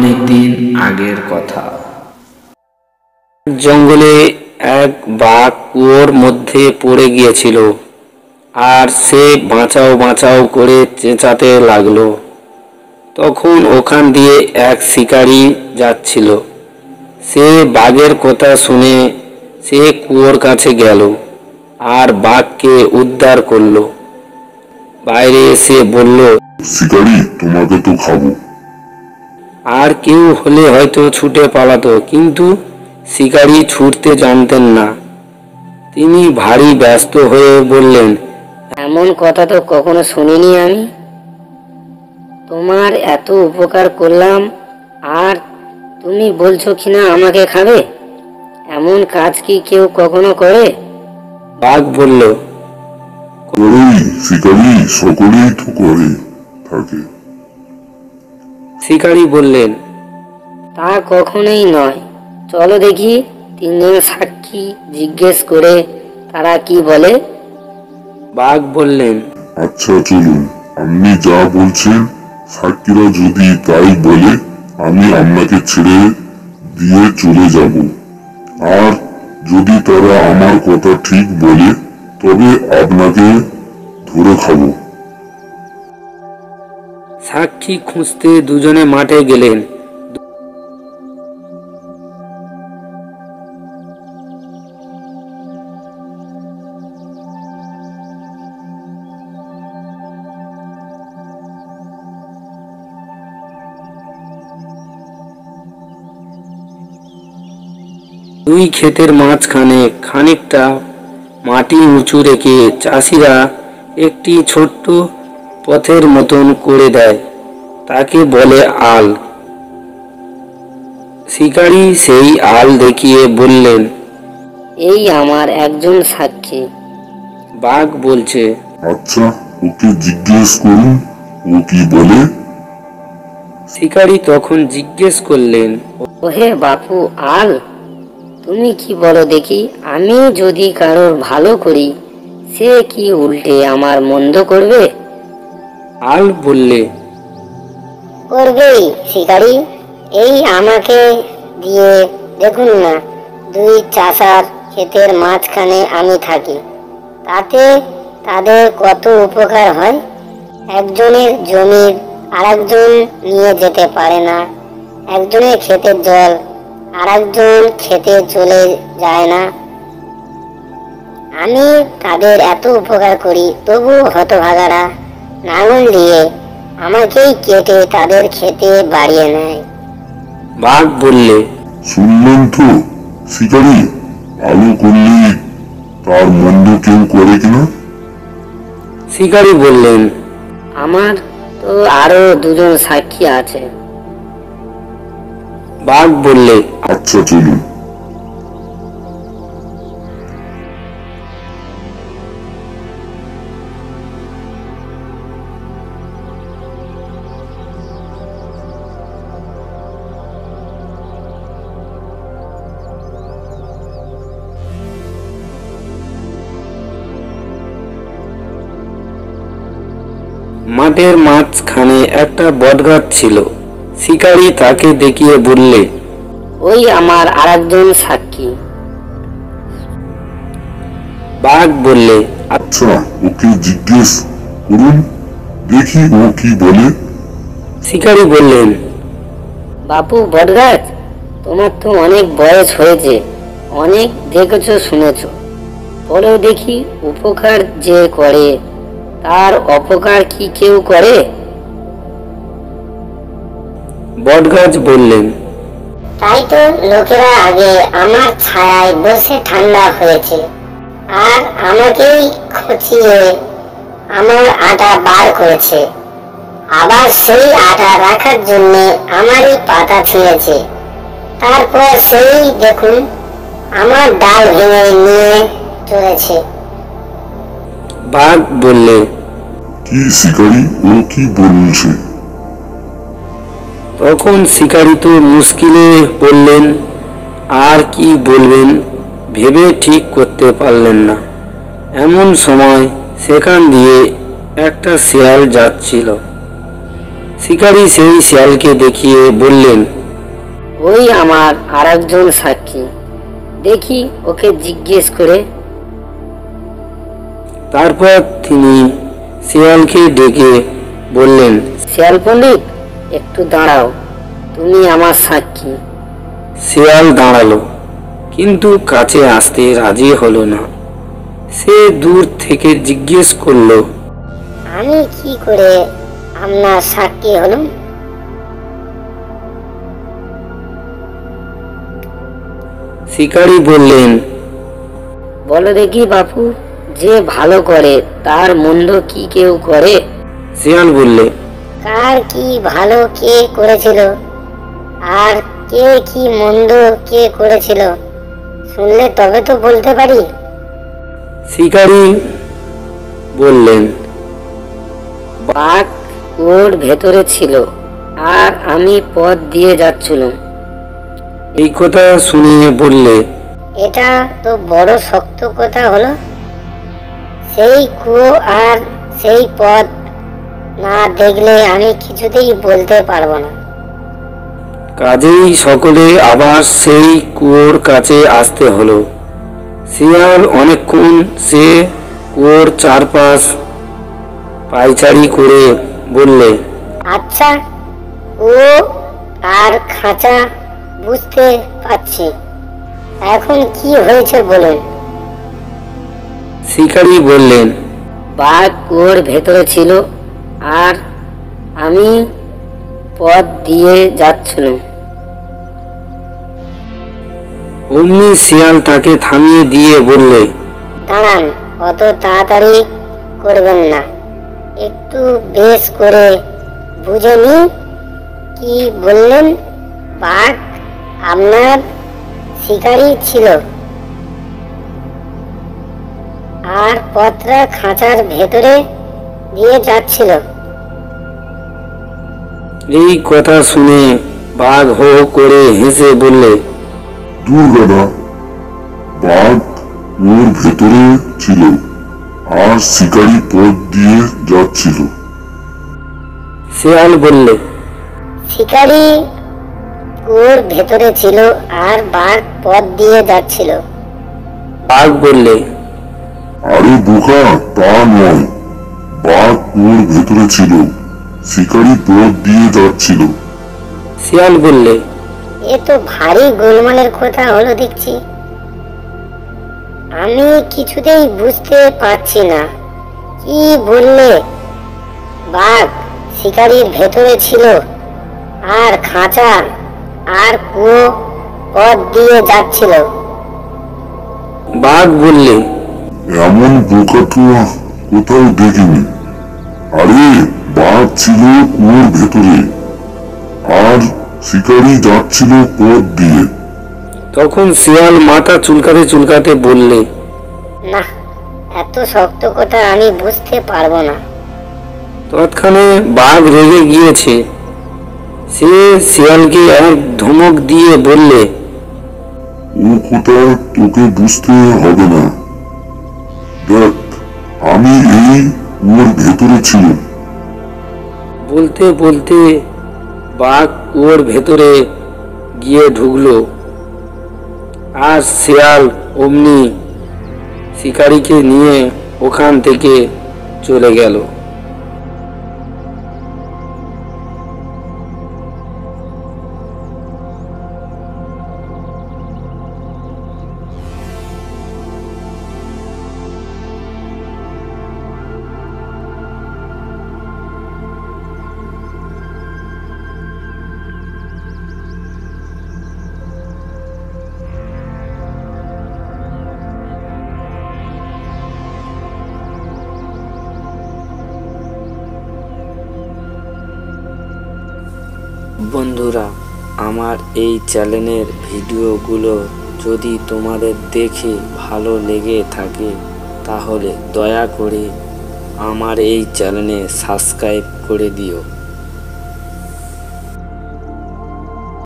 অনেক দিন আগের কথা। জঙ্গলে এক বাঘ কুয়োর মধ্যে পড়ে গিয়েছিল, আর সে বাঁচাও বাঁচাও করে চেঁচাতে লাগলো। তখন ওখান দিয়ে এক শিকারী যাচ্ছিল। সে বাঘের কথা শুনে সে কুয়োর কাছে গেল আর বাঘকে উদ্ধার করলো। বাইরে এসে বলল, শিকারী, তোমাকে তো খাবো। আর কেউ হলে হয়তো ছুটে পালাতো, কিন্তু শিকারী ছুটতে জানতেন না। তিনি ভারী ব্যস্ত হয়ে বললেন, এমন কথা তো কখনো শুনিনি আমি। তোমার এত উপকার করলাম আর তুমি বলছো কিনা আমাকে খাবে? এমন কাজ কি কেউ কখনো করে? বাঘ বলল, করেই শিকারী, সকলেই তো করে থাকে। শিকারী বললেন, তা কখনোই নয়। চলো দেখি তিনজন সাক্ষী জিজ্ঞেস করে তারা কি বলে। বাঘ বললেন, আচ্ছা চলুন, আপনি যা বলছেন সাক্ষীরা যদি তাই বলে আমি আপনাকে ছেড়ে দিয়ে চলে যাব, আর যদি তারা আমার কথা ঠিক বলে তবে আপনাকে ধরে খাবো। সাক্ষী খুঁজতে দুজনে মাঠে গেলেন। দুই ক্ষেতের মাঝখানে খানিকটা মাটি উঁচু রেখে চাষিরা একটি ছোট্ট পথের মতন করে দেয়, তাকে বলে আল। শিকারী সেই আল দেখিয়ে বললেন, এই আমার একজন সাক্ষী। বাঘ বলছে, আচ্ছা, ওকে জিজ্ঞেস করুন ও কি বলে। শিকারী তখন জিজ্ঞেস করলেন, ওহে বাপু আল, তুমি কি বলো দেখি? আমি যদি কারোর ভালো করি সে কি উল্টে আমার মন্দ করবে? আল বললে, করবেই শিকারী। এই আমাকে দিয়ে দেখুন না, দুই চাষার ক্ষেতের মাঝখানে আমি থাকি, তাতে তাদের কত উপকার হয়। একজনের জমির আরেকজন নিয়ে যেতে পারে না, একজনের ক্ষেতের জল আরেকজন খেতে চলে যায় না। আমি তাদের এত উপকার করি, তবু হতভাগারা লাঙল দিয়ে আমাকেই কেটে তাদের খেতে বাড়িয়ে নেয়। বাঘ বললে, শুনলেন তো শিকারী, ভালো করলে তার মন্দ কেউ করে কিনা। শিকারী বললেন, আমার তো আরো দুজন সাক্ষী আছে। বাঘ বললে, আচ্ছা চলুন। মাঠের মাঝখানে একটা বটগাছ ছিল। শিকারী তাকে দেখিয়ে বললে, ওই আমার আরেকজন সাক্ষী। বাঘ বললে, আচ্ছা, ওকে জিজ্ঞেস করুন দেখি ও কি বলে। শিকারী বললেন, বাপু বটগাছ, তোমার তো অনেক বয়স হয়েছে, অনেক দেখেছো শুনেছো, বলো দেখি উপকার যে করে তার অপকার কি কেউ করে? বটগাছ বললেন, তাই তো লোকেরা আগে আমার ছায়ায় বসে ঠান্ডা হয়েছে, আর আমাকেই খচিয়ে আমার আটা বার করেছে, আবার সেই আটা রাখার জন্য আমারই পাতা ছিঁড়েছে, তারপর সেই দেখুন আমার ডাল ভেঙে নিয়ে চলেছে। বাঘ বললে, কি শিকারী, ও কি বলছে। তখন শিকারী তো মুশকিলে পড়লেন, আর কি বলবেন ভেবে ঠিক করতে পারলেন না। এমন সময় সেখান দিয়ে একটা শেয়াল যাচ্ছিল। শিকারী সেই শিয়ালকে দেখিয়ে বললেন, ওই আমার আরেকজন সাক্ষী, দেখি ওকে জিজ্ঞেস করে। তারপর তিনি শিয়ালকে ডেকে বললেন, শিয়াল পণ্ডিত, একটু দাঁড়াও, তুমি আমার সাক্ষী। শিয়াল দাঁড়ালো, কিন্তু কাছে আসতে রাজি হলো না। সে দূর থেকে জিজ্ঞেস করলো, আমি কি করে আপনার সাক্ষী হলাম? শিকারী বললেন, বলো দেখি বাপু, যে ভালো করে তার মন্দ কি কেউ করে? শিয়াল বললে, কার কি ভালো কে করেছিল আর কে কি মন্দ কে করেছিল শুনলে তবে তো বলতে পারি। শিকারী বললেন, বাঘ ওর ভেতরে ছিল আর আমি পথ দিয়ে যাচ্ছিলাম। এই কথা শুনে বললে, এটা তো বড় শক্ত কথা হলো। সেই কুয়ো আর সেই পথ না দেখলে আমি কিছুতেই বলতে পারবো না। কাজেই সকলে আবার সেই কুয়োর কাছে আসতে হলো। শিয়াল অনেকক্ষণ সে কুয়োর চারপাশ পায়চারি করে বললে, আচ্ছা, কুয়ো আর খাঁচা বুঝতে পারছি, এখন কি হয়েছে বলুন। শিকারী বললেন, বাঘ ওর ভেতরে ছিল আর আমি পথ দিয়ে যাচ্ছিলাম। অমনি শিয়াল তাকে থামিয়ে দিয়ে বললে, দাঁড়ান, অত তাড়াতাড়ি করবেন না, একটু বেশ করে বুঝে নি। কি বললেন? বাঘ আপনার শিকারী ছিল আর পথটা খাঁচার ভেতরে দিয়ে যাচ্ছিল। এই কথা শুনে বাঘ হো হো করে হেসে বললে, দূর গাধা, বাঘ ওর ভেতরে ছিল আর শিকারী পথ দিয়ে যাচ্ছিল। শিয়াল বললে, শিকারী কুয়োর ভেতরে ছিল আর বাঘ পথ দিয়ে যাচ্ছিল। বাঘ বললে, আরে বোকা, তা নয়, বাঘ ওর ভেতরে ছিল, শিকারী পথ দিয়ে যাচ্ছিল। শিয়াল বললে, এ তো ভারী গোলমালের কথা হলো দেখছি। আমি কিছুতেই বুঝতে পারছি না, কি বললে? বাঘ শিকারীর ভেতরে ছিল আর খাঁচা আর কুয়ো পথ দিয়ে যাচ্ছিল। বাঘ বললে, এমন বোকা তো কোথাও দেখিনি। আরে বাঘ ছিল কুয়োর ভেতরে আর শিকারী যাচ্ছিল পথ দিয়ে। তখন শিয়াল মাথা চুলকাতে চুলকাতে বললে, না, এত শক্ত কথা আমি বুঝতে পারবো না। তৎক্ষণে বাঘ রেগে গিয়েছে। সে শিয়ালকে এক ধমক দিয়ে বললে, ও কথা তোকে বুঝতে হবে না, দেখ আমি এই কুয়োর ভেতরে ছিলাম। বলতে বলতে বাঘ কুয়োর ভেতরে গিয়ে ঢুকলো আর শিয়াল অমনি শিকারীকে নিয়ে ওখান থেকে চলে গেল। বন্ধুরা, আমার এই চ্যানেলের ভিডিওগুলো যদি তোমাদের দেখে ভালো লেগে থাকে তাহলে দয়া করে আমার এই চ্যানেলে সাবস্ক্রাইব করে দিও।